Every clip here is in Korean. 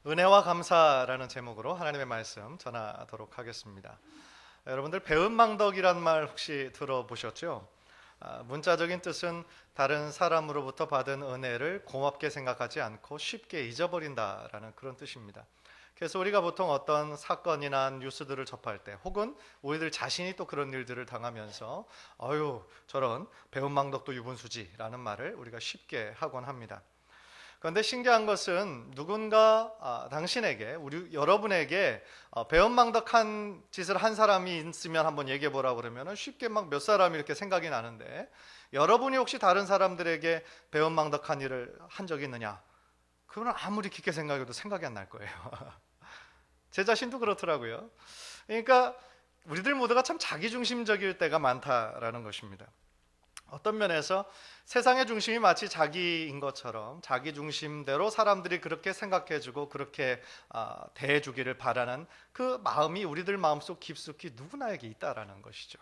은혜와 감사라는 제목으로 하나님의 말씀 전하도록 하겠습니다. 여러분들 배은망덕이란 말 혹시 들어보셨죠? 문자적인 뜻은 다른 사람으로부터 받은 은혜를 고맙게 생각하지 않고 쉽게 잊어버린다라는 그런 뜻입니다. 그래서 우리가 보통 어떤 사건이나 뉴스들을 접할 때 혹은 우리들 자신이 또 그런 일들을 당하면서 어휴 저런 배은망덕도 유분수지라는 말을 우리가 쉽게 하곤 합니다. 그런데 신기한 것은 누군가 당신에게 여러분에게 배은망덕한 짓을 한 사람이 있으면 한번 얘기해 보라 그러면 쉽게 막 몇 사람이 이렇게 생각이 나는데, 여러분이 혹시 다른 사람들에게 배은망덕한 일을 한 적이 있느냐? 그건 아무리 깊게 생각해도 생각이 안 날 거예요. 제 자신도 그렇더라고요. 그러니까 우리들 모두가 참 자기중심적일 때가 많다라는 것입니다. 어떤 면에서 세상의 중심이 마치 자기인 것처럼 자기 중심대로 사람들이 그렇게 생각해주고 그렇게 대해주기를 바라는 그 마음이 우리들 마음속 깊숙이 누구나에게 있다라는 것이죠.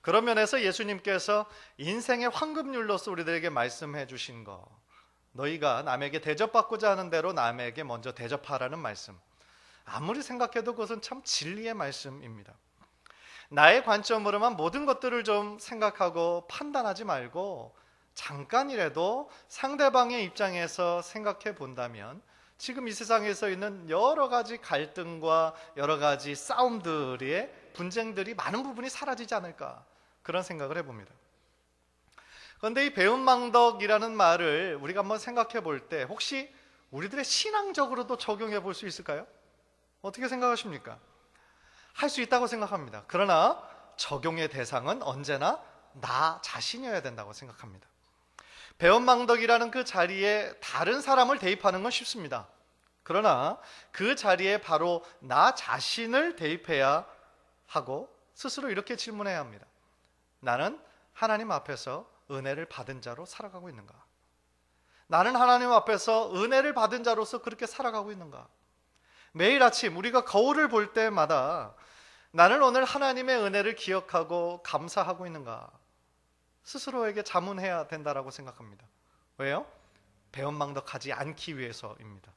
그런 면에서 예수님께서 인생의 황금률로서 우리들에게 말씀해 주신 거, 너희가 남에게 대접받고자 하는 대로 남에게 먼저 대접하라는 말씀, 아무리 생각해도 그것은 참 진리의 말씀입니다. 나의 관점으로만 모든 것들을 좀 생각하고 판단하지 말고 잠깐이라도 상대방의 입장에서 생각해 본다면 지금 이 세상에서 있는 여러 가지 갈등과 여러 가지 싸움들의 분쟁들이 많은 부분이 사라지지 않을까, 그런 생각을 해봅니다. 그런데 이 배은망덕이라는 말을 우리가 한번 생각해 볼 때 혹시 우리들의 신앙적으로도 적용해 볼 수 있을까요? 어떻게 생각하십니까? 할 수 있다고 생각합니다. 그러나 적용의 대상은 언제나 나 자신이어야 된다고 생각합니다. 배은망덕이라는 그 자리에 다른 사람을 대입하는 건 쉽습니다. 그러나 그 자리에 바로 나 자신을 대입해야 하고 스스로 이렇게 질문해야 합니다. 나는 하나님 앞에서 은혜를 받은 자로 살아가고 있는가? 나는 하나님 앞에서 은혜를 받은 자로서 그렇게 살아가고 있는가? 매일 아침 우리가 거울을 볼 때마다 나는 오늘 하나님의 은혜를 기억하고 감사하고 있는가? 스스로에게 자문해야 된다라고 생각합니다. 왜요? 배은망덕하지 않기 위해서입니다.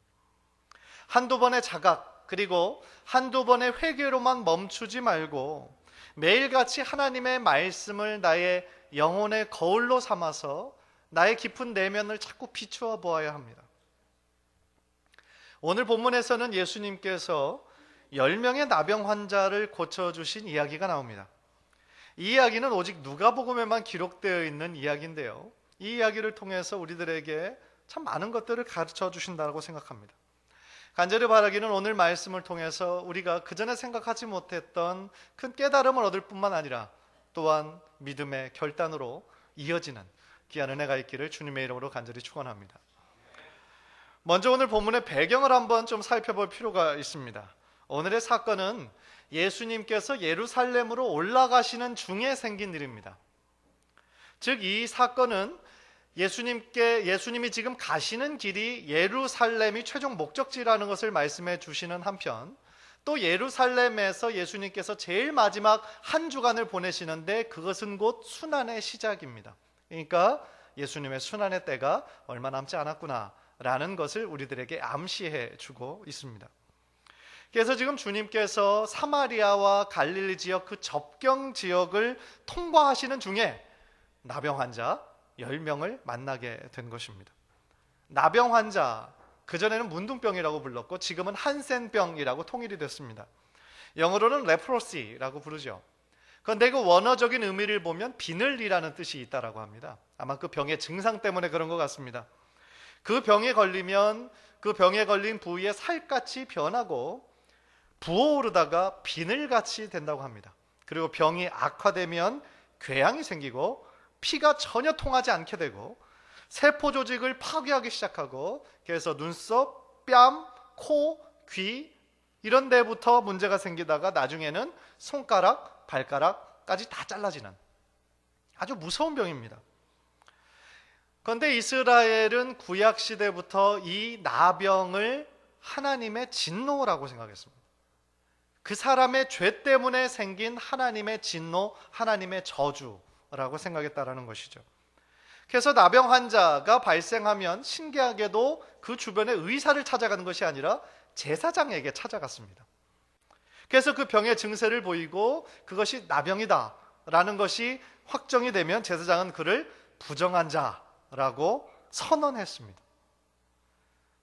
한두 번의 자각 그리고 한두 번의 회개로만 멈추지 말고 매일같이 하나님의 말씀을 나의 영혼의 거울로 삼아서 나의 깊은 내면을 자꾸 비추어 보아야 합니다. 오늘 본문에서는 예수님께서 10명의 나병 환자를 고쳐주신 이야기가 나옵니다. 이 이야기는 오직 누가복음에만 기록되어 있는 이야기인데요, 이 이야기를 통해서 우리들에게 참 많은 것들을 가르쳐 주신다고 생각합니다. 간절히 바라기는 오늘 말씀을 통해서 우리가 그전에 생각하지 못했던 큰 깨달음을 얻을 뿐만 아니라 또한 믿음의 결단으로 이어지는 귀한 은혜가 있기를 주님의 이름으로 간절히 축원합니다. 먼저 오늘 본문의 배경을 한번 좀 살펴볼 필요가 있습니다. 오늘의 사건은 예수님께서 예루살렘으로 올라가시는 중에 생긴 일입니다. 즉 이 사건은 예수님이 지금 가시는 길이 예루살렘이 최종 목적지라는 것을 말씀해 주시는 한편, 또 예루살렘에서 예수님께서 제일 마지막 한 주간을 보내시는데 그것은 곧 순환의 시작입니다. 그러니까 예수님의 순환의 때가 얼마 남지 않았구나 라는 것을 우리들에게 암시해 주고 있습니다. 그래서 지금 주님께서 사마리아와 갈릴리 지역 그 접경 지역을 통과하시는 중에 나병 환자 10명을 만나게 된 것입니다. 나병 환자, 그전에는 문둥병이라고 불렀고 지금은 한센병이라고 통일이 됐습니다. 영어로는 레프로시라고 부르죠. 그런데 그 원어적인 의미를 보면 비늘이라는 뜻이 있다고 합니다. 아마 그 병의 증상 때문에 그런 것 같습니다. 그 병에 걸리면 그 병에 걸린 부위에 살같이 변하고 부어오르다가 비늘같이 된다고 합니다. 그리고 병이 악화되면 궤양이 생기고 피가 전혀 통하지 않게 되고 세포 조직을 파괴하기 시작하고, 그래서 눈썹, 뺨, 코, 귀 이런 데부터 문제가 생기다가 나중에는 손가락, 발가락까지 다 잘라지는 아주 무서운 병입니다. 그런데 이스라엘은 구약시대부터 이 나병을 하나님의 진노라고 생각했습니다. 그 사람의 죄 때문에 생긴 하나님의 진노, 하나님의 저주라고 생각했다라는 것이죠. 그래서 나병 환자가 발생하면 신기하게도 그 주변에 의사를 찾아가는 것이 아니라 제사장에게 찾아갔습니다. 그래서 그 병의 증세를 보이고 그것이 나병이다 라는 것이 확정이 되면 제사장은 그를 부정한 자라고 선언했습니다.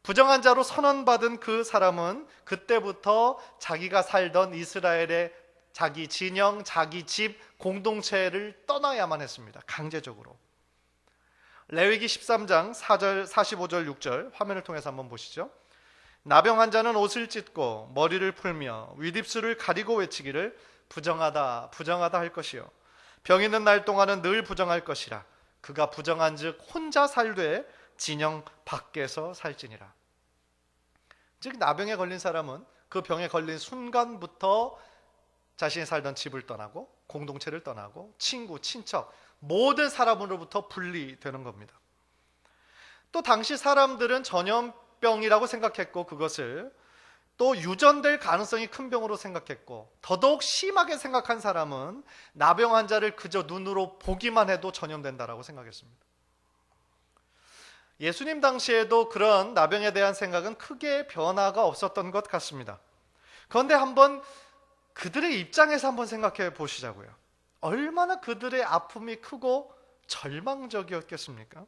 부정한 자로 선언받은 그 사람은 그때부터 자기가 살던 이스라엘의 자기 진영, 자기 집, 공동체를 떠나야만 했습니다. 강제적으로. 레위기 13장 4절, 45절, 6절 화면을 통해서 한번 보시죠. 나병 환자는 옷을 찢고 머리를 풀며 윗입술을 가리고 외치기를 부정하다 부정하다 할 것이요 병 있는 날 동안은 늘 부정할 것이라. 그가 부정한 즉 혼자 살되 진영 밖에서 살지니라. 즉 나병에 걸린 사람은 그 병에 걸린 순간부터 자신이 살던 집을 떠나고 공동체를 떠나고 친구, 친척 모든 사람으로부터 분리되는 겁니다. 또 당시 사람들은 전염병이라고 생각했고 그것을 또 유전될 가능성이 큰 병으로 생각했고 더더욱 심하게 생각한 사람은 나병 환자를 그저 눈으로 보기만 해도 전염된다라고 생각했습니다. 예수님 당시에도 그런 나병에 대한 생각은 크게 변화가 없었던 것 같습니다. 그런데 한번 그들의 입장에서 한번 생각해 보시자고요. 얼마나 그들의 아픔이 크고 절망적이었겠습니까?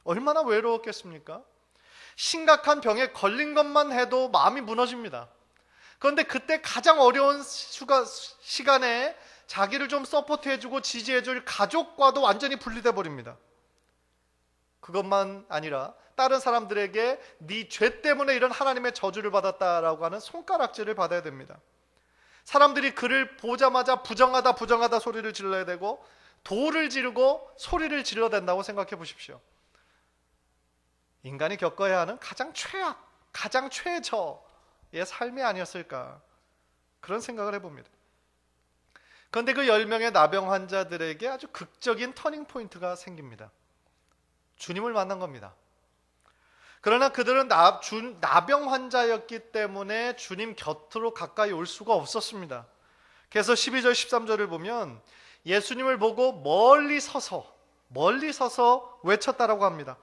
얼마나 외로웠겠습니까? 심각한 병에 걸린 것만 해도 마음이 무너집니다. 그런데 그때 가장 어려운 시간에 자기를 좀 서포트해주고 지지해줄 가족과도 완전히 분리돼 버립니다. 그것만 아니라 다른 사람들에게 네 죄 때문에 이런 하나님의 저주를 받았다라고 하는 손가락질을 받아야 됩니다. 사람들이 그를 보자마자 부정하다 부정하다 소리를 질러야 되고 돌을 지르고 소리를 질러야 된다고 생각해 보십시오. 인간이 겪어야 하는 가장 최악, 가장 최저의 삶이 아니었을까 그런 생각을 해봅니다. 그런데 그 10명의 나병 환자들에게 아주 극적인 터닝 포인트가 생깁니다. 주님을 만난 겁니다. 그러나 그들은 나병 환자였기 때문에 주님 곁으로 가까이 올 수가 없었습니다. 그래서 12절 13절을 보면 예수님을 보고 멀리 서서 외쳤다라고 합니다.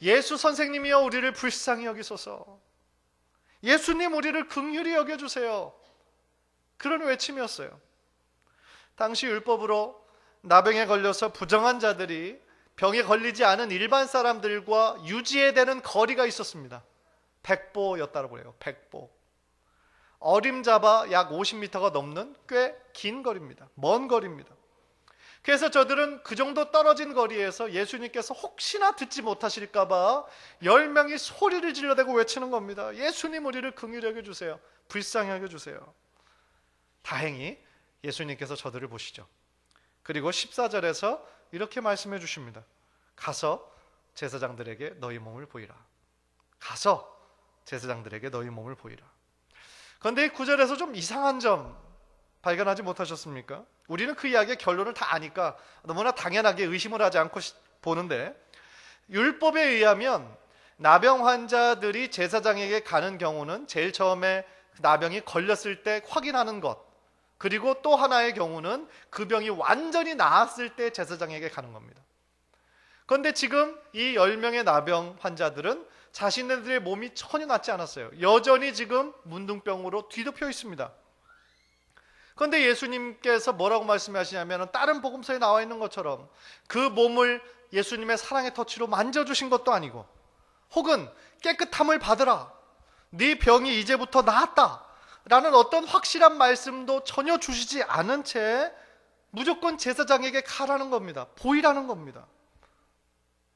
예수 선생님이여 우리를 불쌍히 여기소서. 예수님 우리를 긍휼히 여겨주세요. 그런 외침이었어요. 당시 율법으로 나병에 걸려서 부정한 자들이 병에 걸리지 않은 일반 사람들과 유지해야 되는 거리가 있었습니다. 100보였다고 그래요. 100보. 어림잡아 약 50m가 넘는 꽤 긴 거리입니다. 먼 거리입니다. 그래서 저들은 그 정도 떨어진 거리에서 예수님께서 혹시나 듣지 못하실까 봐 10명이 소리를 질러대고 외치는 겁니다. 예수님 우리를 긍휼히 여겨주세요. 불쌍히 여겨주세요. 다행히 예수님께서 저들을 보시죠. 그리고 14절에서 이렇게 말씀해 주십니다. 가서 제사장들에게 너희 몸을 보이라. 가서 제사장들에게 너희 몸을 보이라. 그런데 이 구절에서 좀 이상한 점 발견하지 못하셨습니까? 우리는 그 이야기의 결론을 다 아니까 너무나 당연하게 의심을 하지 않고 보는데 율법에 의하면 나병 환자들이 제사장에게 가는 경우는 제일 처음에 나병이 걸렸을 때 확인하는 것, 그리고 또 하나의 경우는 그 병이 완전히 나았을 때 제사장에게 가는 겁니다. 그런데 지금 이 10명의 나병 환자들은 자신들의 몸이 전혀 낫지 않았어요. 여전히 지금 문둥병으로 뒤덮여 있습니다. 그런데 예수님께서 뭐라고 말씀하시냐면 다른 복음서에 나와 있는 것처럼 그 몸을 예수님의 사랑의 터치로 만져주신 것도 아니고 혹은 깨끗함을 받으라, 네 병이 이제부터 나았다 라는 어떤 확실한 말씀도 전혀 주시지 않은 채 무조건 제사장에게 가라는 겁니다. 보이라는 겁니다.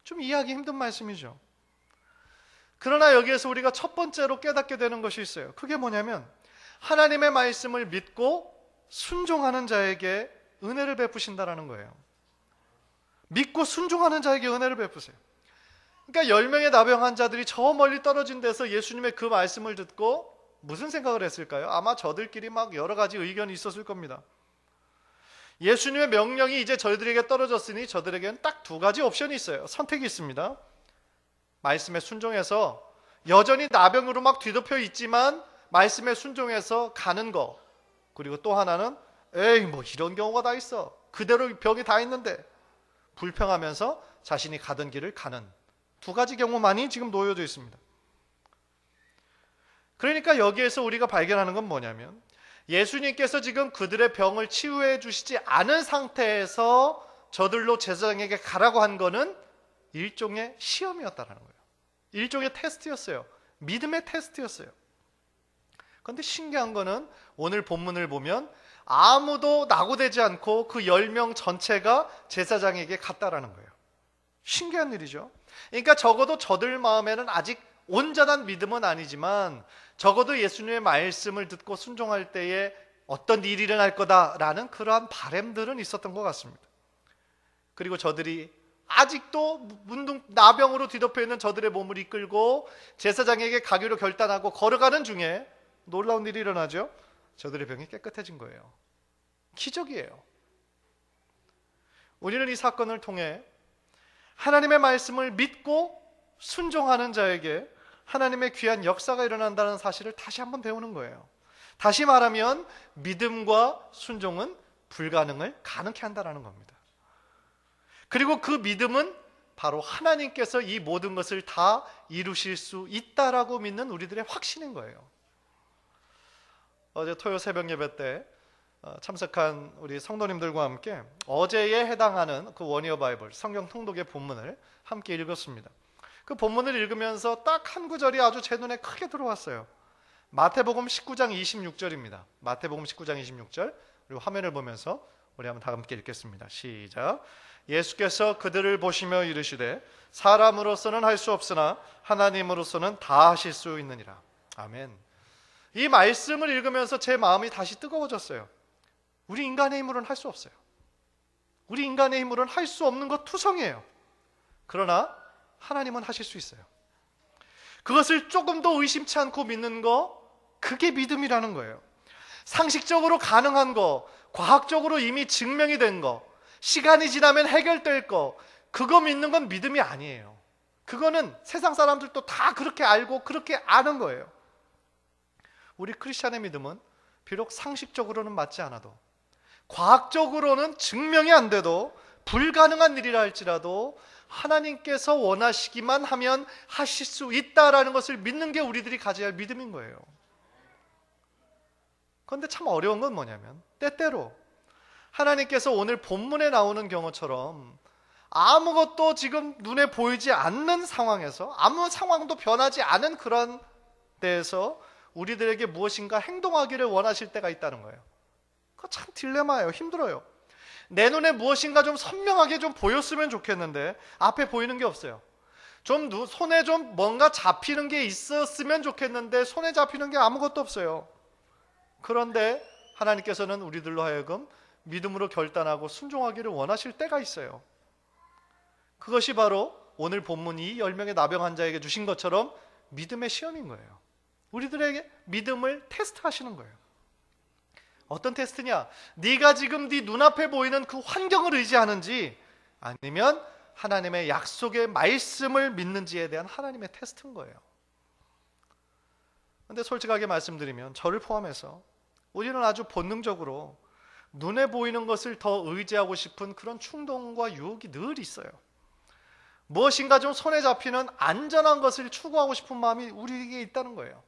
좀 이해하기 힘든 말씀이죠. 그러나 여기에서 우리가 첫 번째로 깨닫게 되는 것이 있어요. 그게 뭐냐면 하나님의 말씀을 믿고 순종하는 자에게 은혜를 베푸신다라는 거예요. 믿고 순종하는 자에게 은혜를 베푸세요. 그러니까 10명의 나병 환자들이 저 멀리 떨어진 데서 예수님의 그 말씀을 듣고 무슨 생각을 했을까요? 아마 저들끼리 막 여러 가지 의견이 있었을 겁니다. 예수님의 명령이 이제 저희들에게 떨어졌으니 저들에게는 딱 두 가지 옵션이 있어요. 선택이 있습니다. 말씀에 순종해서 여전히 나병으로 막 뒤덮여 있지만 말씀에 순종해서 가는 거, 그리고 또 하나는 에이 뭐 이런 경우가 다 있어, 그대로 병이 다 있는데 불평하면서 자신이 가던 길을 가는 두 가지 경우만이 지금 놓여져 있습니다. 그러니까 여기에서 우리가 발견하는 건 뭐냐면 예수님께서 지금 그들의 병을 치유해 주시지 않은 상태에서 저들로 제사장에게 가라고 한 거는 일종의 시험이었다는 거예요. 일종의 테스트였어요. 믿음의 테스트였어요. 그런데 신기한 거는 오늘 본문을 보면 아무도 낙오되지 않고 그 10명 전체가 제사장에게 갔다라는 거예요. 신기한 일이죠. 그러니까 적어도 저들 마음에는 아직 온전한 믿음은 아니지만 적어도 예수님의 말씀을 듣고 순종할 때에 어떤 일이 일어날 거다라는 그러한 바램들은 있었던 것 같습니다. 그리고 저들이 아직도 문둥 나병으로 뒤덮여 있는 저들의 몸을 이끌고 제사장에게 가기로 결단하고 걸어가는 중에 놀라운 일이 일어나죠. 저들의 병이 깨끗해진 거예요. 기적이에요. 우리는 이 사건을 통해 하나님의 말씀을 믿고 순종하는 자에게 하나님의 귀한 역사가 일어난다는 사실을 다시 한번 배우는 거예요. 다시 말하면 믿음과 순종은 불가능을 가능케 한다는 겁니다. 그리고 그 믿음은 바로 하나님께서 이 모든 것을 다 이루실 수 있다라고 믿는 우리들의 확신인 거예요. 어제 토요 새벽 예배 때 참석한 우리 성도님들과 함께 어제에 해당하는 그 원이어 바이블 성경 통독의 본문을 함께 읽었습니다. 그 본문을 읽으면서 딱 한 구절이 아주 제 눈에 크게 들어왔어요. 마태복음 19장 26절입니다. 마태복음 19장 26절. 그리고 화면을 보면서 우리 한번 다 함께 읽겠습니다. 시작. 예수께서 그들을 보시며 이르시되 사람으로서는 할 수 없으나 하나님으로서는 다 하실 수 있느니라. 아멘. 이 말씀을 읽으면서 제 마음이 다시 뜨거워졌어요. 우리 인간의 힘으로는 할 수 없어요. 우리 인간의 힘으로는 할 수 없는 것 투성이에요. 그러나 하나님은 하실 수 있어요. 그것을 조금 더 의심치 않고 믿는 거, 그게 믿음이라는 거예요. 상식적으로 가능한 거, 과학적으로 이미 증명이 된 거, 시간이 지나면 해결될 거, 그거 믿는 건 믿음이 아니에요. 그거는 세상 사람들도 다 그렇게 알고 그렇게 아는 거예요. 우리 크리스찬의 믿음은 비록 상식적으로는 맞지 않아도, 과학적으로는 증명이 안 돼도, 불가능한 일이라 할지라도 하나님께서 원하시기만 하면 하실 수 있다라는 것을 믿는 게 우리들이 가져야 할 믿음인 거예요. 그런데 참 어려운 건 뭐냐면 때때로 하나님께서 오늘 본문에 나오는 경우처럼 아무것도 지금 눈에 보이지 않는 상황에서, 아무 상황도 변하지 않은 그런 데에서 우리들에게 무엇인가 행동하기를 원하실 때가 있다는 거예요. 그거 참 딜레마예요. 힘들어요. 내 눈에 무엇인가 좀 선명하게 좀 보였으면 좋겠는데 앞에 보이는 게 없어요. 좀 손에 좀 뭔가 잡히는 게 있었으면 좋겠는데 손에 잡히는 게 아무것도 없어요. 그런데 하나님께서는 우리들로 하여금 믿음으로 결단하고 순종하기를 원하실 때가 있어요. 그것이 바로 오늘 본문 이 10명의 나병 환자에게 주신 것처럼 믿음의 시험인 거예요. 우리들에게 믿음을 테스트하시는 거예요. 어떤 테스트냐? 네가 지금 네 눈앞에 보이는 그 환경을 의지하는지 아니면 하나님의 약속의 말씀을 믿는지에 대한 하나님의 테스트인 거예요. 그런데 솔직하게 말씀드리면 저를 포함해서 우리는 아주 본능적으로 눈에 보이는 것을 더 의지하고 싶은 그런 충동과 유혹이 늘 있어요. 무엇인가 좀 손에 잡히는 안전한 것을 추구하고 싶은 마음이 우리에게 있다는 거예요.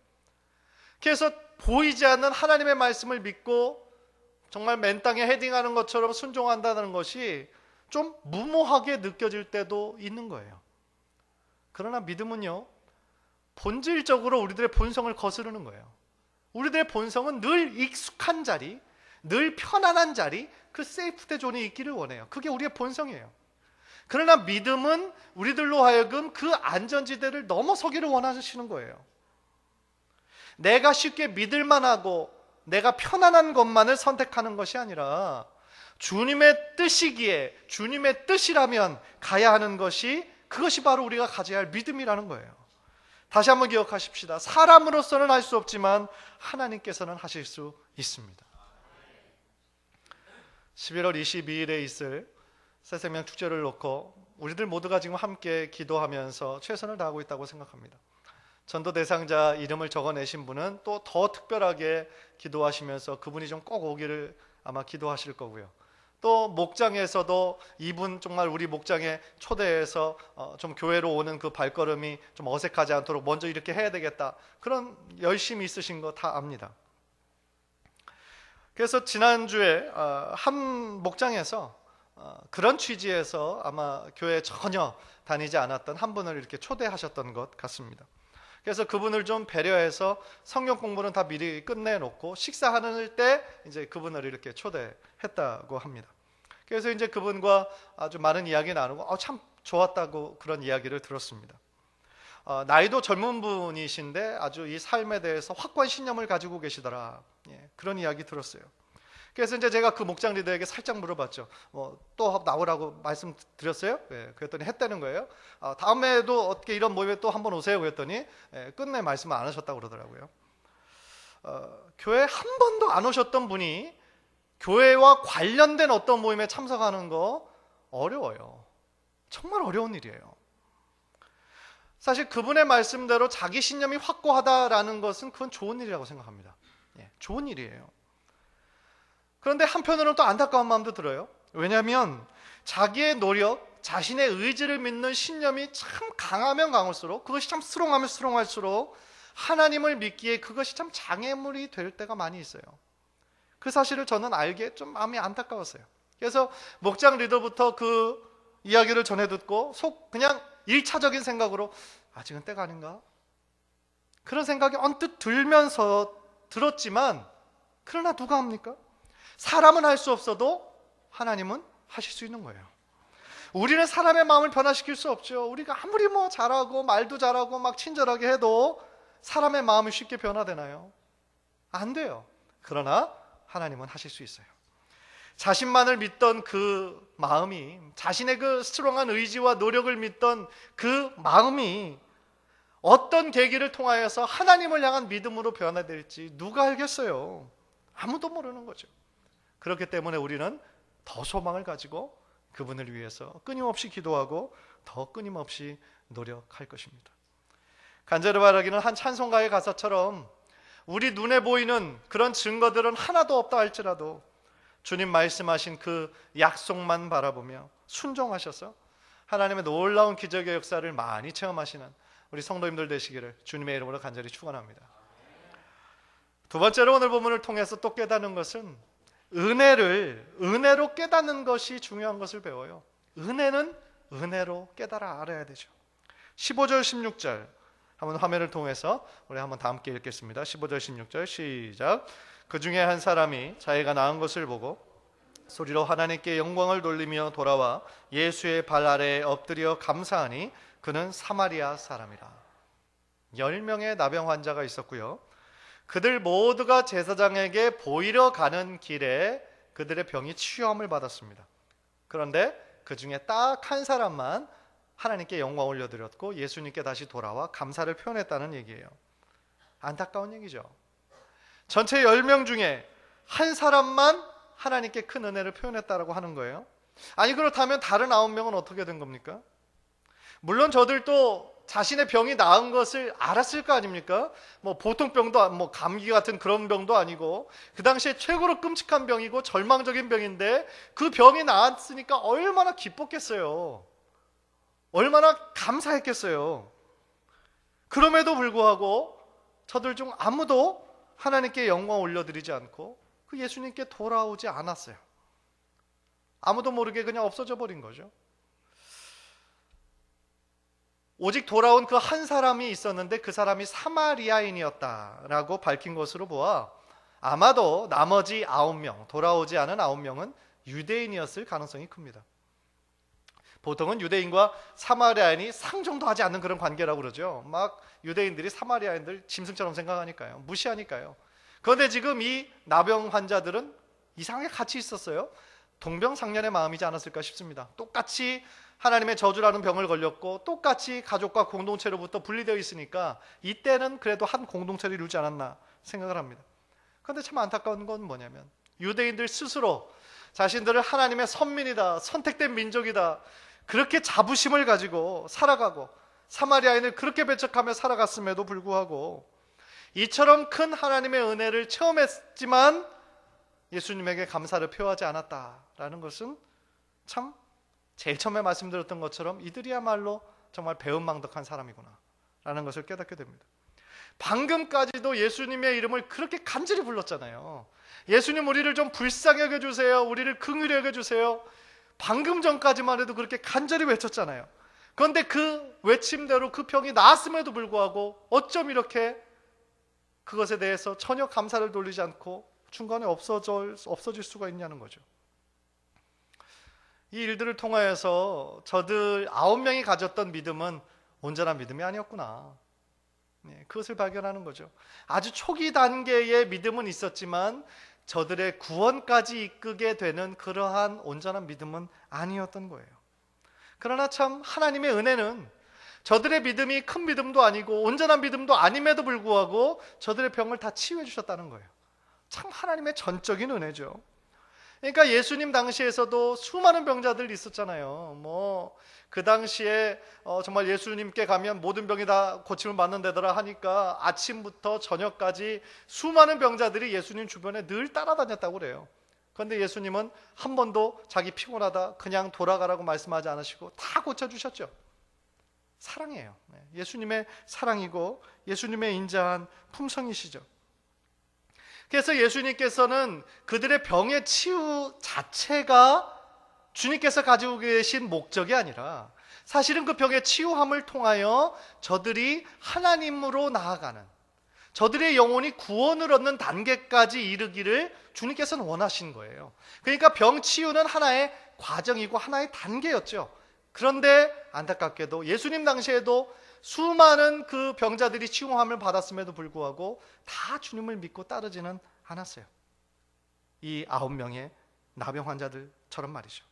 그래서 보이지 않는 하나님의 말씀을 믿고 정말 맨 땅에 헤딩하는 것처럼 순종한다는 것이 좀 무모하게 느껴질 때도 있는 거예요. 그러나 믿음은요, 본질적으로 우리들의 본성을 거스르는 거예요. 우리들의 본성은 늘 익숙한 자리, 늘 편안한 자리, 그 세이프티 존이 있기를 원해요. 그게 우리의 본성이에요. 그러나 믿음은 우리들로 하여금 그 안전지대를 넘어서기를 원하시는 거예요. 내가 쉽게 믿을 만하고 내가 편안한 것만을 선택하는 것이 아니라 주님의 뜻이기에, 주님의 뜻이라면 가야 하는 것이, 그것이 바로 우리가 가져야 할 믿음이라는 거예요. 다시 한번 기억하십시다. 사람으로서는 할 수 없지만 하나님께서는 하실 수 있습니다. 11월 22일에 있을 새생명 축제를 놓고 우리들 모두가 지금 함께 기도하면서 최선을 다하고 있다고 생각합니다. 전도 대상자 이름을 적어내신 분은 또 더 특별하게 기도하시면서 그분이 좀 꼭 오기를 아마 기도하실 거고요. 또 목장에서도 이분 정말 우리 목장에 초대해서 좀 교회로 오는 그 발걸음이 좀 어색하지 않도록 먼저 이렇게 해야 되겠다, 그런 열심이 있으신 거 다 압니다. 그래서 지난주에 한 목장에서 그런 취지에서 아마 교회에 전혀 다니지 않았던 한 분을 이렇게 초대하셨던 것 같습니다. 그래서 그분을 좀 배려해서 성경 공부는 다 미리 끝내놓고 식사하는 때 이제 그분을 이렇게 초대했다고 합니다. 그래서 이제 그분과 아주 많은 이야기 나누고 참 좋았다고 그런 이야기를 들었습니다. 나이도 젊은 분이신데 아주 이 삶에 대해서 확고한 신념을 가지고 계시더라. 그런 이야기 들었어요. 그래서 이제 제가 그 목장 리더에게 살짝 물어봤죠. 또 나오라고 말씀드렸어요? 그랬더니 했다는 거예요. 다음에도 어떻게 이런 모임에 또 한번 오세요? 그랬더니 끝내 말씀을 안 하셨다고 그러더라고요. 교회 한 번도 안 오셨던 분이 교회와 관련된 어떤 모임에 참석하는 거 어려워요. 정말 어려운 일이에요. 사실 그분의 말씀대로 자기 신념이 확고하다라는 것은 그건 좋은 일이라고 생각합니다. 좋은 일이에요. 그런데 한편으로는 또 안타까운 마음도 들어요. 왜냐하면 자기의 노력, 자신의 의지를 믿는 신념이 참 강하면 강할수록, 그것이 참 스롱하면 스롱할수록 하나님을 믿기에 그것이 참 장애물이 될 때가 많이 있어요. 그 사실을 저는 알기에 좀 마음이 안타까웠어요. 그래서 목장 리더부터 그 이야기를 전해 듣고 그냥 1차적인 생각으로 아직은 때가 아닌가? 그런 생각이 언뜻 들었지만 그러나 누가 합니까? 사람은 할 수 없어도 하나님은 하실 수 있는 거예요. 우리는 사람의 마음을 변화시킬 수 없죠. 우리가 아무리 잘하고 말도 잘하고 막 친절하게 해도 사람의 마음이 쉽게 변화되나요? 안 돼요. 그러나 하나님은 하실 수 있어요. 자신만을 믿던 그 마음이, 자신의 그 스트롱한 의지와 노력을 믿던 그 마음이 어떤 계기를 통하여서 하나님을 향한 믿음으로 변화될지 누가 알겠어요? 아무도 모르는 거죠. 그렇기 때문에 우리는 더 소망을 가지고 그분을 위해서 끊임없이 기도하고 더 끊임없이 노력할 것입니다. 간절히 바라기는 한 찬송가의 가사처럼 우리 눈에 보이는 그런 증거들은 하나도 없다 할지라도 주님 말씀하신 그 약속만 바라보며 순종하셔서 하나님의 놀라운 기적의 역사를 많이 체험하시는 우리 성도님들 되시기를 주님의 이름으로 간절히 축원합니다. 두 번째로 오늘 본문을 통해서 또 깨닫는 것은 은혜로 깨닫는 것이 중요한 것을 배워요. 은혜는 은혜로 깨달아 알아야 되죠. 15절 16절 한번 화면을 통해서 우리 한번 다 함께 읽겠습니다. 15절 16절 시작. 그 중에 한 사람이 자기가 낳은 것을 보고 소리로 하나님께 영광을 돌리며 돌아와 예수의 발 아래에 엎드려 감사하니 그는 사마리아 사람이라. 10명의 나병 환자가 있었고요. 그들 모두가 제사장에게 보이러 가는 길에 그들의 병이 치유함을 받았습니다. 그런데 그 중에 딱 한 사람만 하나님께 영광 올려드렸고 예수님께 다시 돌아와 감사를 표현했다는 얘기예요. 안타까운 얘기죠. 전체 10명 중에 한 사람만 하나님께 큰 은혜를 표현했다라고 하는 거예요. 아니 그렇다면 다른 9명은 어떻게 된 겁니까? 물론 저들도 자신의 병이 나은 것을 알았을 거 아닙니까? 보통 병도 감기 같은 그런 병도 아니고 그 당시에 최고로 끔찍한 병이고 절망적인 병인데 그 병이 나았으니까 얼마나 기뻤겠어요. 얼마나 감사했겠어요. 그럼에도 불구하고 저들 중 아무도 하나님께 영광 올려드리지 않고 그 예수님께 돌아오지 않았어요. 아무도 모르게 그냥 없어져 버린 거죠. 오직 돌아온 그 한 사람이 있었는데 그 사람이 사마리아인이었다라고 밝힌 것으로 보아 아마도 나머지 9명, 돌아오지 않은 9명은 유대인이었을 가능성이 큽니다. 보통은 유대인과 사마리아인이 상종도 하지 않는 그런 관계라고 그러죠. 막 유대인들이 사마리아인들 짐승처럼 생각하니까요. 무시하니까요. 그런데 지금 이 나병 환자들은 이상하게 같이 있었어요. 동병상련의 마음이지 않았을까 싶습니다. 똑같이 하나님의 저주라는 병을 걸렸고 똑같이 가족과 공동체로부터 분리되어 있으니까 이때는 그래도 한 공동체를 이루지 않았나 생각을 합니다. 그런데 참 안타까운 건 뭐냐면 유대인들 스스로 자신들을 하나님의 선민이다, 선택된 민족이다, 그렇게 자부심을 가지고 살아가고 사마리아인을 그렇게 배척하며 살아갔음에도 불구하고 이처럼 큰 하나님의 은혜를 체험했지만 예수님에게 감사를 표하지 않았다라는 것은 참 제일 처음에 말씀드렸던 것처럼 이들이야말로 정말 배은망덕한 사람이구나 라는 것을 깨닫게 됩니다. 방금까지도 예수님의 이름을 그렇게 간절히 불렀잖아요. 예수님, 우리를 좀 불쌍히 여겨주세요. 우리를 긍휼히 여겨주세요. 방금 전까지만 해도 그렇게 간절히 외쳤잖아요. 그런데 그 외침대로 그 병이 나았음에도 불구하고 어쩜 이렇게 그것에 대해서 전혀 감사를 돌리지 않고 중간에 없어질 수가 있냐는 거죠. 이 일들을 통하여서 저들 9명이 가졌던 믿음은 온전한 믿음이 아니었구나. 그것을 발견하는 거죠. 아주 초기 단계의 믿음은 있었지만 저들의 구원까지 이끄게 되는 그러한 온전한 믿음은 아니었던 거예요. 그러나 참 하나님의 은혜는 저들의 믿음이 큰 믿음도 아니고 온전한 믿음도 아님에도 불구하고 저들의 병을 다 치유해 주셨다는 거예요. 참 하나님의 전적인 은혜죠. 그러니까 예수님 당시에서도 수많은 병자들이 있었잖아요. 그 당시에 정말 예수님께 가면 모든 병이 다 고침을 받는다더라 하니까 아침부터 저녁까지 수많은 병자들이 예수님 주변에 늘 따라다녔다고 그래요. 그런데 예수님은 한 번도 자기 피곤하다 그냥 돌아가라고 말씀하지 않으시고 다 고쳐주셨죠. 사랑이에요. 예수님의 사랑이고 예수님의 인자한 품성이시죠. 그래서 예수님께서는 그들의 병의 치유 자체가 주님께서 가지고 계신 목적이 아니라 사실은 그 병의 치유함을 통하여 저들이 하나님으로 나아가는, 저들의 영혼이 구원을 얻는 단계까지 이르기를 주님께서는 원하신 거예요. 그러니까 병 치유는 하나의 과정이고 하나의 단계였죠. 그런데 안타깝게도 예수님 당시에도 수많은 그 병자들이 치유함을 받았음에도 불구하고 다 주님을 믿고 따르지는 않았어요. 이 9명의 나병 환자들처럼 말이죠.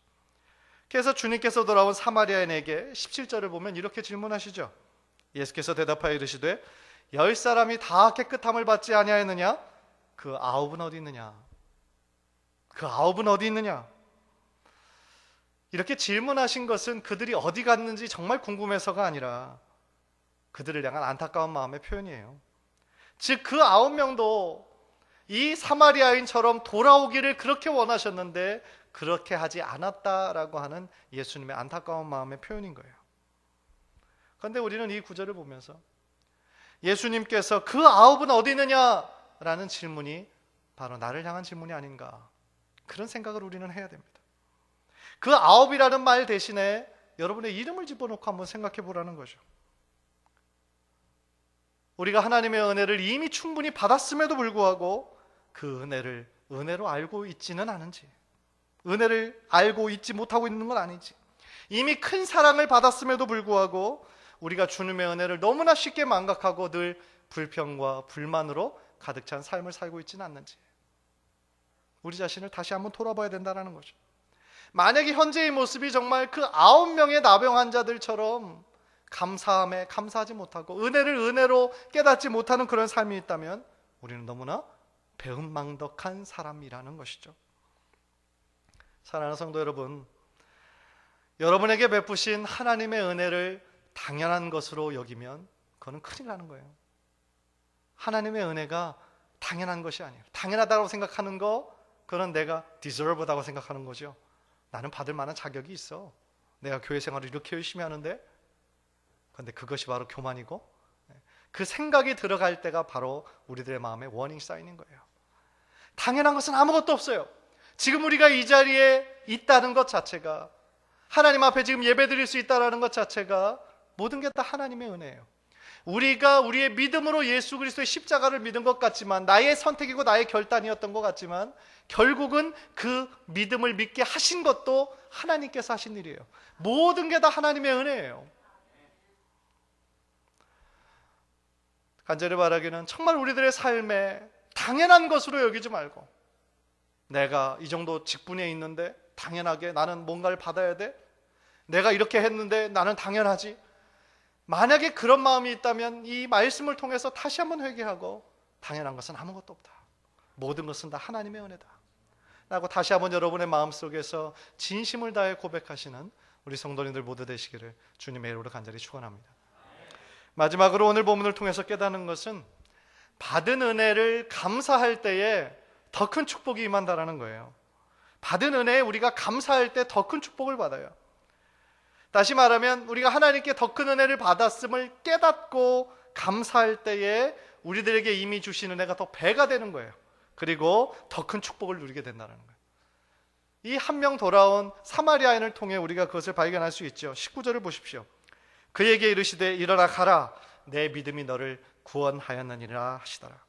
그래서 주님께서 돌아온 사마리아인에게 17절을 보면 이렇게 질문하시죠. 예수께서 대답하여 이르시되 10사람이 다 깨끗함을 받지 아니하였느냐? 그 9은 어디 있느냐? 그 9은 어디 있느냐? 이렇게 질문하신 것은 그들이 어디 갔는지 정말 궁금해서가 아니라 그들을 향한 안타까운 마음의 표현이에요. 즉 그 9명도 이 사마리아인처럼 돌아오기를 그렇게 원하셨는데 그렇게 하지 않았다라고 하는 예수님의 안타까운 마음의 표현인 거예요. 그런데 우리는 이 구절을 보면서 예수님께서 그 9은 어디 있느냐라는 질문이 바로 나를 향한 질문이 아닌가, 그런 생각을 우리는 해야 됩니다. 그 9이라는 말 대신에 여러분의 이름을 집어넣고 한번 생각해 보라는 거죠. 우리가 하나님의 은혜를 이미 충분히 받았음에도 불구하고 그 은혜를 은혜로 알고 있지는 않은지, 은혜를 알고 있지 못하고 있는 건 아닌지, 이미 큰 사랑을 받았음에도 불구하고 우리가 주님의 은혜를 너무나 쉽게 망각하고 늘 불평과 불만으로 가득 찬 삶을 살고 있지는 않는지, 우리 자신을 다시 한번 돌아봐야 된다는 거죠. 만약에 현재의 모습이 정말 그 9명의 나병 환자들처럼 감사함에 감사하지 못하고 은혜를 은혜로 깨닫지 못하는 그런 삶이 있다면 우리는 너무나 배은망덕한 사람이라는 것이죠. 사랑하는 성도 여러분, 여러분에게 베푸신 하나님의 은혜를 당연한 것으로 여기면 그거는 큰일 나는 거예요. 하나님의 은혜가 당연한 것이 아니에요. 당연하다고 생각하는 거, 그건 내가 deserve다고 생각하는 거죠. 나는 받을 만한 자격이 있어. 내가 교회 생활을 이렇게 열심히 하는데. 그런데 그것이 바로 교만이고, 그 생각이 들어갈 때가 바로 우리들의 마음에 워닝 사인인 거예요. 당연한 것은 아무것도 없어요. 지금 우리가 이 자리에 있다는 것 자체가, 하나님 앞에 지금 예배드릴 수 있다는 것 자체가 모든 게 다 하나님의 은혜예요. 우리가 우리의 믿음으로 예수 그리스도의 십자가를 믿은 것 같지만, 나의 선택이고 나의 결단이었던 것 같지만, 결국은 그 믿음을 믿게 하신 것도 하나님께서 하신 일이에요. 모든 게 다 하나님의 은혜예요. 간절히 바라기는 정말 우리들의 삶에 당연한 것으로 여기지 말고, 내가 이 정도 직분에 있는데 당연하게 나는 뭔가를 받아야 돼? 내가 이렇게 했는데 나는 당연하지? 만약에 그런 마음이 있다면 이 말씀을 통해서 다시 한번 회개하고, 당연한 것은 아무것도 없다, 모든 것은 다 하나님의 은혜다 라고 다시 한번 여러분의 마음속에서 진심을 다해 고백하시는 우리 성도님들 모두 되시기를 주님의 이름으로 간절히 축원합니다. 마지막으로 오늘 본문을 통해서 깨닫는 것은 받은 은혜를 감사할 때에 더 큰 축복이 임한다라는 거예요. 받은 은혜에 우리가 감사할 때 더 큰 축복을 받아요. 다시 말하면 우리가 하나님께 더 큰 은혜를 받았음을 깨닫고 감사할 때에 우리들에게 이미 주신 은혜가 더 배가 되는 거예요. 그리고 더 큰 축복을 누리게 된다는 거예요. 이 한 명 돌아온 사마리아인을 통해 우리가 그것을 발견할 수 있죠. 19절을 보십시오. 그에게 이르시되 일어나 가라, 내 믿음이 너를 구원하였느니라 하시더라.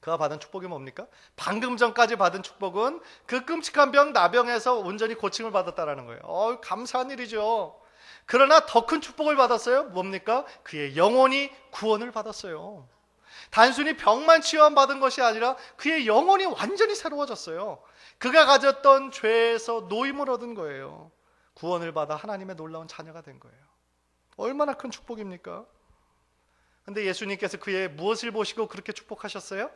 그가 받은 축복이 뭡니까? 방금 전까지 받은 축복은 그 끔찍한 병 나병에서 온전히 고침을 받았다라는 거예요. 감사한 일이죠. 그러나 더 큰 축복을 받았어요. 뭡니까? 그의 영혼이 구원을 받았어요. 단순히 병만 치유받은 것이 아니라 그의 영혼이 완전히 새로워졌어요. 그가 가졌던 죄에서 노임을 얻은 거예요. 구원을 받아 하나님의 놀라운 자녀가 된 거예요. 얼마나 큰 축복입니까? 근데 예수님께서 그의 무엇을 보시고 그렇게 축복하셨어요?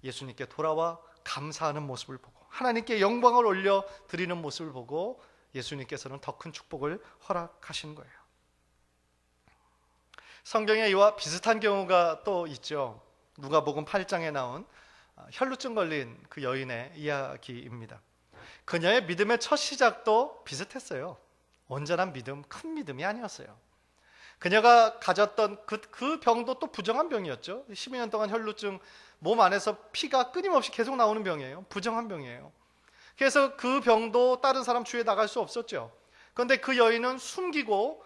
예수님께 돌아와 감사하는 모습을 보고 하나님께 영광을 올려 드리는 모습을 보고 예수님께서는 더 큰 축복을 허락하신 거예요. 성경에 이와 비슷한 경우가 또 있죠. 누가복음 8장에 나온 혈루증 걸린 그 여인의 이야기입니다. 그녀의 믿음의 첫 시작도 비슷했어요. 온전한 믿음, 큰 믿음이 아니었어요. 그녀가 가졌던 그 병도 또 부정한 병이었죠. 12년 동안 혈루증, 몸 안에서 피가 끊임없이 계속 나오는 병이에요. 부정한 병이에요. 그래서 그 병도 다른 사람 주위에 나갈 수 없었죠. 그런데 그 여인은 숨기고,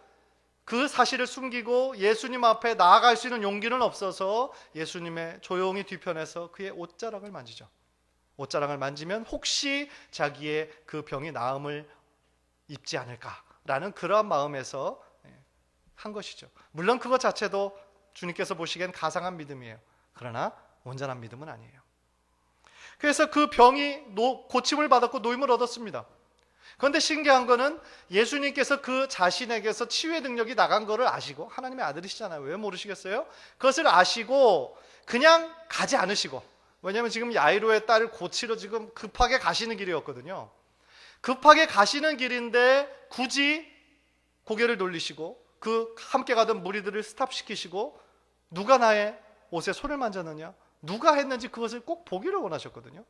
그 사실을 숨기고 예수님 앞에 나아갈 수 있는 용기는 없어서 예수님의 조용히 뒤편에서 그의 옷자락을 만지죠. 옷자락을 만지면 혹시 자기의 그 병이 나음을 입지 않을까라는 그러한 마음에서 한 것이죠. 물론 그것 자체도 주님께서 보시기엔 가상한 믿음이에요. 그러나 온전한 믿음은 아니에요. 그래서 그 병이 고침을 받았고 노임을 얻었습니다. 그런데 신기한 거는 예수님께서 그 자신에게서 치유의 능력이 나간 거를 아시고, 하나님의 아들이시잖아요. 왜 모르시겠어요? 그것을 아시고 그냥 가지 않으시고, 왜냐하면 지금 야이로의 딸을 고치러 지금 급하게 가시는 길이었거든요. 급하게 가시는 길인데 굳이 고개를 돌리시고 그 함께 가던 무리들을 스탑시키시고 누가 나의 옷에 손을 만졌느냐? 누가 했는지 그것을 꼭 보기를 원하셨거든요.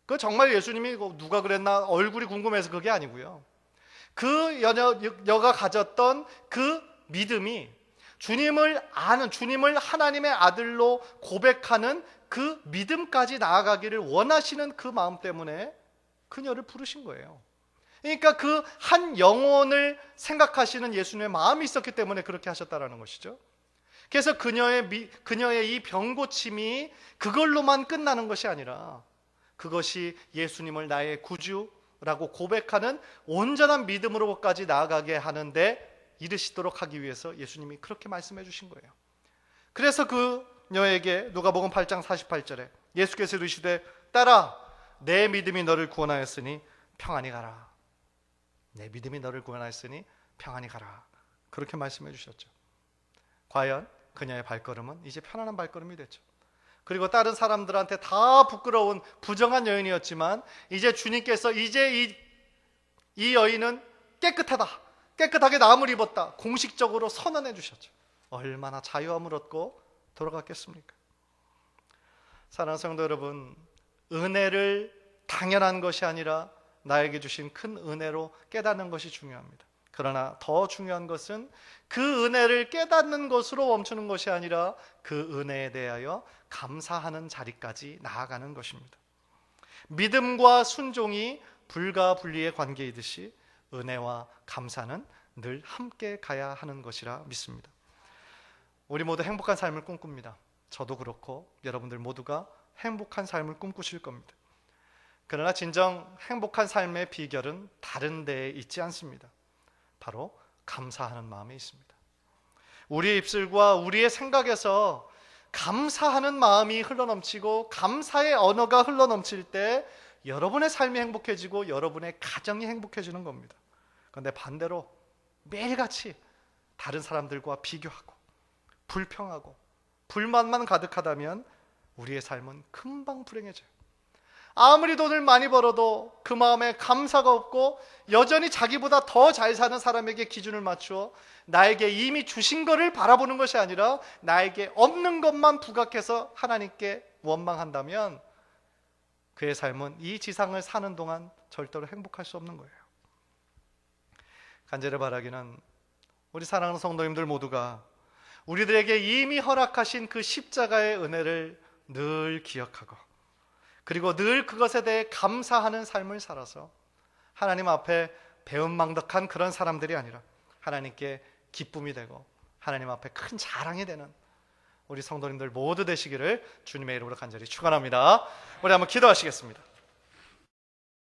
그 정말 예수님이 누가 그랬나 얼굴이 궁금해서 그게 아니고요. 그 여가 가졌던 그 믿음이 주님을 아는, 주님을 하나님의 아들로 고백하는 그 믿음까지 나아가기를 원하시는 그 마음 때문에 그녀를 부르신 거예요. 그러니까 그 한 영혼을 생각하시는 예수님의 마음이 있었기 때문에 그렇게 하셨다라는 것이죠. 그래서 그녀의 이 병고침이 그걸로만 끝나는 것이 아니라 그것이 예수님을 나의 구주라고 고백하는 온전한 믿음으로까지 나아가게 하는데 이르시도록 하기 위해서 예수님이 그렇게 말씀해 주신 거예요. 그래서 그녀에게 누가복음 8장 48절에 예수께서 이르시되 딸아, 내 믿음이 너를 구원하였으니 평안히 가라. 내 믿음이 너를 구원하였으니 평안히 가라. 그렇게 말씀해 주셨죠. 과연 그녀의 발걸음은 이제 편안한 발걸음이 됐죠. 그리고 다른 사람들한테 다 부끄러운 부정한 여인이었지만 이제 주님께서 이제 이 여인은 깨끗하다, 깨끗하게 나음을 입었다, 공식적으로 선언해 주셨죠. 얼마나 자유함을 얻고 돌아갔겠습니까? 사랑하는 성도 여러분, 은혜를 당연한 것이 아니라 나에게 주신 큰 은혜로 깨닫는 것이 중요합니다. 그러나 더 중요한 것은 그 은혜를 깨닫는 것으로 멈추는 것이 아니라 그 은혜에 대하여 감사하는 자리까지 나아가는 것입니다. 믿음과 순종이 불가분리의 관계이듯이 은혜와 감사는 늘 함께 가야 하는 것이라 믿습니다. 우리 모두 행복한 삶을 꿈꿉니다. 저도 그렇고 여러분들 모두가 행복한 삶을 꿈꾸실 겁니다. 그러나 진정 행복한 삶의 비결은 다른 데에 있지 않습니다. 바로 감사하는 마음에 있습니다. 우리의 입술과 우리의 생각에서 감사하는 마음이 흘러넘치고 감사의 언어가 흘러넘칠 때 여러분의 삶이 행복해지고 여러분의 가정이 행복해지는 겁니다. 그런데 반대로 매일같이 다른 사람들과 비교하고 불평하고 불만만 가득하다면 우리의 삶은 금방 불행해져요. 아무리 돈을 많이 벌어도 그 마음에 감사가 없고 여전히 자기보다 더 잘 사는 사람에게 기준을 맞추어 나에게 이미 주신 것을 바라보는 것이 아니라 나에게 없는 것만 부각해서 하나님께 원망한다면 그의 삶은 이 지상을 사는 동안 절대로 행복할 수 없는 거예요. 간절히 바라기는 우리 사랑하는 성도님들 모두가 우리들에게 이미 허락하신 그 십자가의 은혜를 늘 기억하고, 그리고 늘 그것에 대해 감사하는 삶을 살아서 하나님 앞에 배은망덕한 그런 사람들이 아니라 하나님께 기쁨이 되고 하나님 앞에 큰 자랑이 되는 우리 성도님들 모두 되시기를 주님의 이름으로 간절히 축원합니다. 우리 한번 기도하시겠습니다.